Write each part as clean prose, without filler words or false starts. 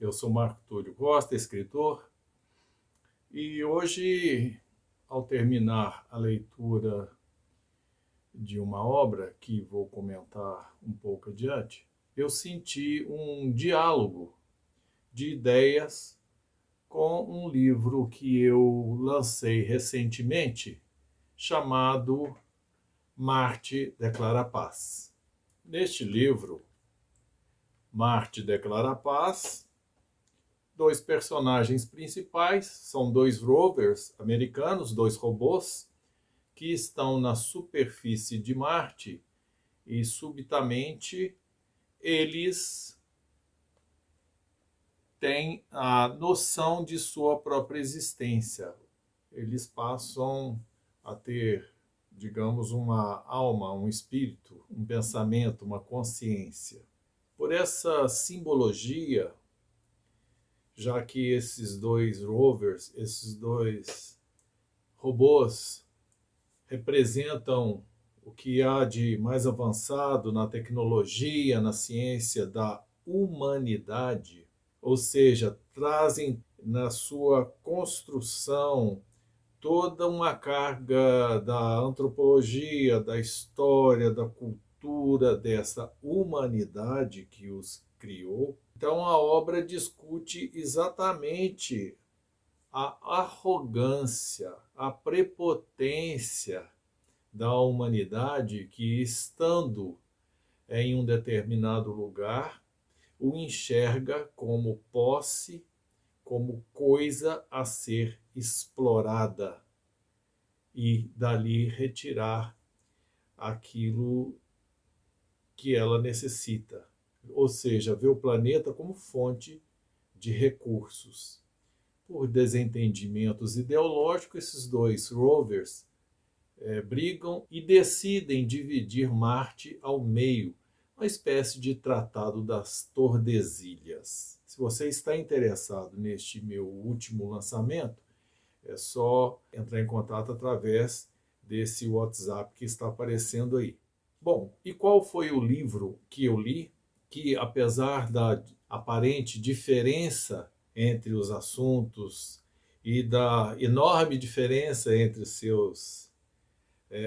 Eu sou Marco Túlio Costa, escritor, e hoje, ao terminar a leitura de uma obra que vou comentar um pouco adiante, eu senti um diálogo de ideias com um livro que eu lancei recentemente, chamado Marte Declara Paz. Neste livro, Marte Declara Paz, dois personagens principais são dois rovers americanos, dois robôs, que estão na superfície de Marte e subitamente eles têm a noção de sua própria existência. Eles passam a ter, digamos, uma alma, um espírito, um pensamento, uma consciência. Por essa simbologia, já que esses dois rovers, esses dois robôs, representam o que há de mais avançado na tecnologia, na ciência da humanidade, ou seja, trazem na sua construção toda uma carga da antropologia, da história, da cultura dessa humanidade que os criou. Então a obra discute exatamente a arrogância, a prepotência da humanidade que, estando em um determinado lugar, o enxerga como posse, como coisa a ser explorada e dali retirar aquilo que ela necessita. Ou seja, vê o planeta como fonte de recursos. Por desentendimentos ideológicos, esses dois rovers brigam e decidem dividir Marte ao meio, uma espécie de tratado das Tordesilhas. Se você está interessado neste meu último lançamento, é só entrar em contato através desse WhatsApp que está aparecendo aí. Bom, e qual foi o livro que eu li que, apesar da aparente diferença entre os assuntos e da enorme diferença entre seus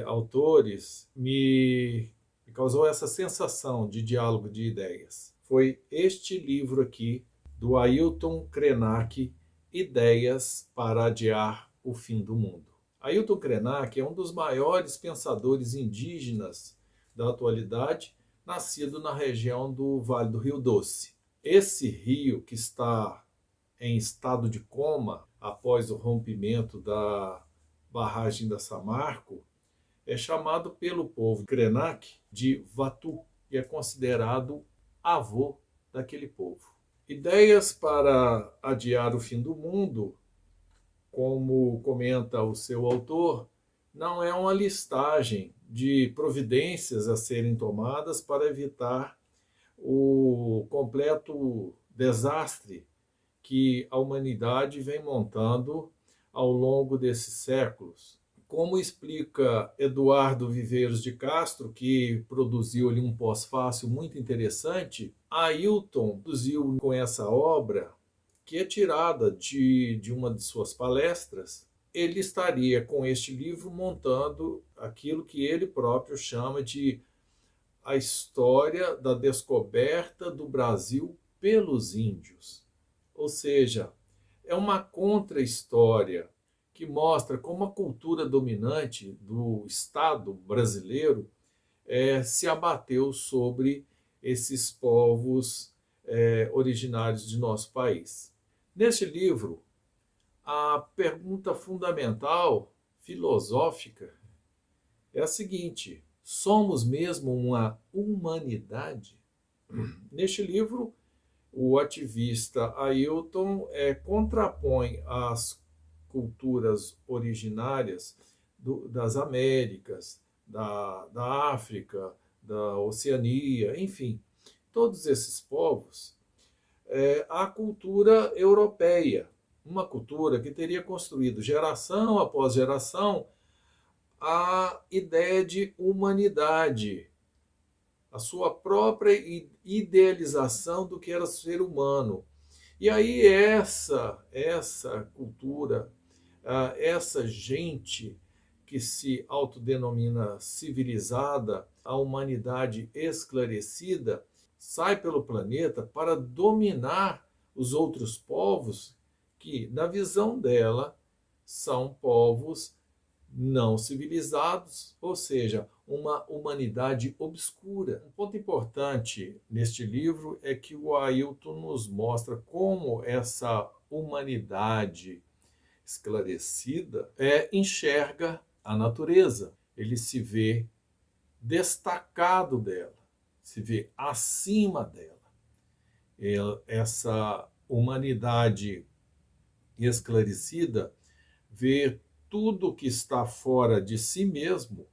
autores, me causou essa sensação de diálogo de ideias? Foi este livro aqui, do Ailton Krenak, Ideias para Adiar o Fim do Mundo. Ailton Krenak é um dos maiores pensadores indígenas da atualidade, nascido na região do Vale do Rio Doce. Esse rio, que está em estado de coma após o rompimento da barragem da Samarco, é chamado pelo povo Krenak de Vatu e é considerado avô daquele povo. Ideias para adiar o fim do mundo, como comenta o seu autor, não é uma listagem de providências a serem tomadas para evitar o completo desastre que a humanidade vem montando ao longo desses séculos. Como explica Eduardo Viveiros de Castro, que produziu ali um pós-fácil muito interessante, Ailton produziu com essa obra, que é tirada de uma de suas palestras. Ele estaria com este livro montando aquilo que ele próprio chama de a história da descoberta do Brasil pelos índios. Ou seja, é uma contra-história que mostra como a cultura dominante do Estado brasileiro se abateu sobre esses povos originários de nosso país. Neste livro, a pergunta fundamental, filosófica, é a seguinte: somos mesmo uma humanidade? Neste livro, o ativista Ailton contrapõe as culturas originárias das Américas, da África, da Oceania, enfim, todos esses povos, à cultura europeia, uma cultura que teria construído geração após geração a ideia de humanidade, a sua própria idealização do que era ser humano. E aí essa cultura, essa gente que se autodenomina civilizada, a humanidade esclarecida, sai pelo planeta para dominar os outros povos que, na visão dela, são povos não civilizados, ou seja, uma humanidade obscura. Um ponto importante neste livro é que o Ailton nos mostra como essa humanidade esclarecida enxerga a natureza. Ele se vê destacado dela, se vê acima dela. Essa humanidade esclarecida vê tudo que está fora de si mesmo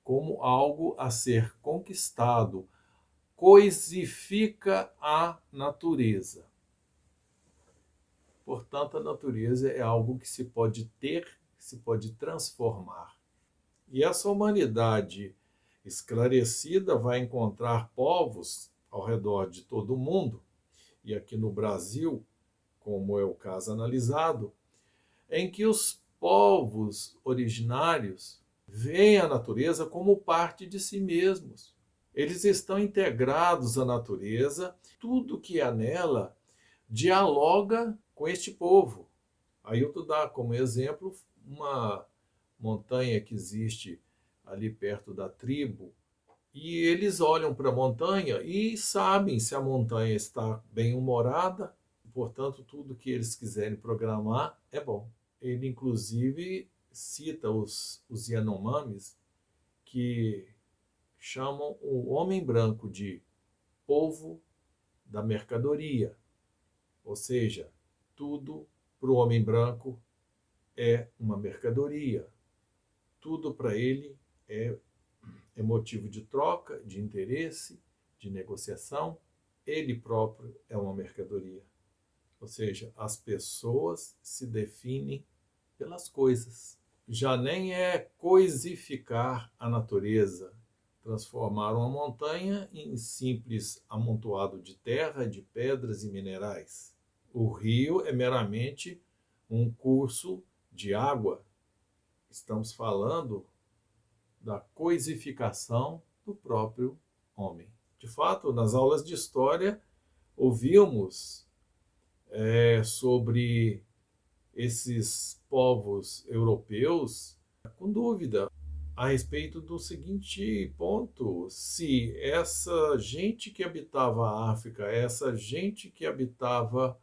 como algo a ser conquistado, coisifica a natureza. Portanto, a natureza é algo que se pode ter, que se pode transformar. E essa humanidade esclarecida vai encontrar povos ao redor de todo o mundo, e aqui no Brasil, como é o caso analisado, em que os povos originários veem a natureza como parte de si mesmos. Eles estão integrados à natureza, tudo que há nela dialoga com este povo. Ailton dá como exemplo uma montanha que existe ali perto da tribo, e eles olham para a montanha e sabem se a montanha está bem-humorada, portanto, tudo que eles quiserem programar é bom. Ele, inclusive, cita os Yanomamis, que chamam o homem branco de povo da mercadoria, ou seja, tudo para o homem branco é uma mercadoria, tudo para ele é motivo de troca, de interesse, de negociação. Ele próprio é uma mercadoria. Ou seja, as pessoas se definem pelas coisas. Já nem é coisificar a natureza, transformar uma montanha em simples amontoado de terra, de pedras e minerais. O rio é meramente um curso de água. Estamos falando da coisificação do próprio homem. De fato, nas aulas de história, ouvimos sobre esses povos europeus com dúvida a respeito do seguinte ponto: se essa gente que habitava a África, essa gente que habitava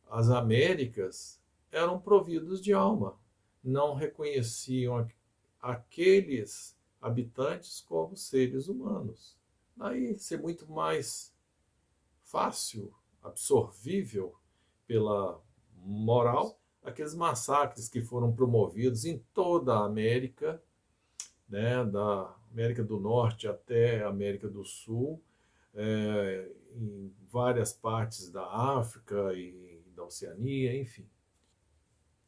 as Américas, eram providos de alma, não reconheciam aqueles habitantes como seres humanos. Daí ser muito mais fácil, absorvível pela moral, aqueles massacres que foram promovidos em toda a América, né, da América do Norte até a América do Sul, em várias partes da África e da Oceania, enfim.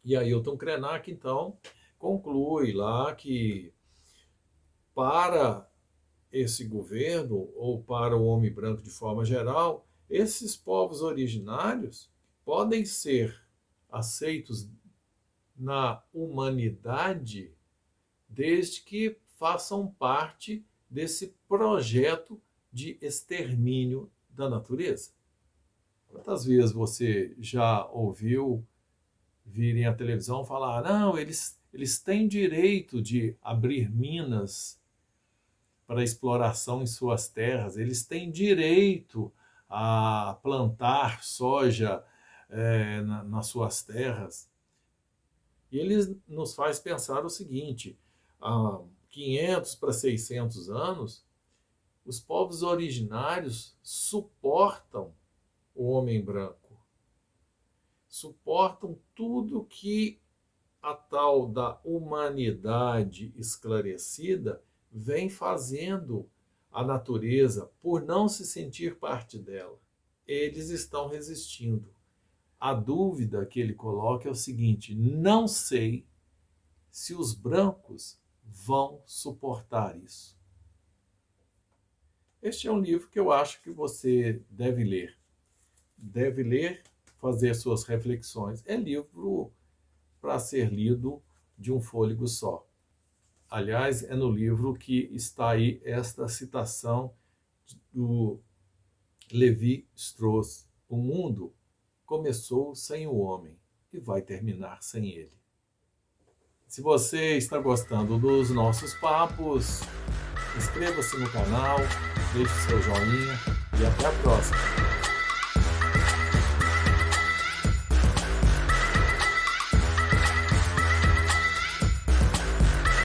E Ailton Krenak, então, conclui lá que para esse governo, ou para o homem branco de forma geral, esses povos originários podem ser aceitos na humanidade desde que façam parte desse projeto de extermínio da natureza. Quantas vezes você já ouviu virem à televisão falar: não, eles têm direito de abrir minas para exploração em suas terras, eles têm direito a plantar soja nas suas terras. E eles nos faz pensar o seguinte: há 500 para 600 anos, os povos originários suportam o homem branco, suportam tudo que a tal da humanidade esclarecida vem fazendo à natureza por não se sentir parte dela. Eles estão resistindo. A dúvida que ele coloca é o seguinte: não sei se os brancos vão suportar isso. Este é um livro que eu acho que você deve ler. Deve ler fazer suas reflexões. É livro para ser lido de um fôlego só. Aliás, é no livro que está aí esta citação do Levi-Strauss: o mundo começou sem o homem e vai terminar sem ele. Se você está gostando dos nossos papos, inscreva-se no canal, deixe seu joinha e até a próxima.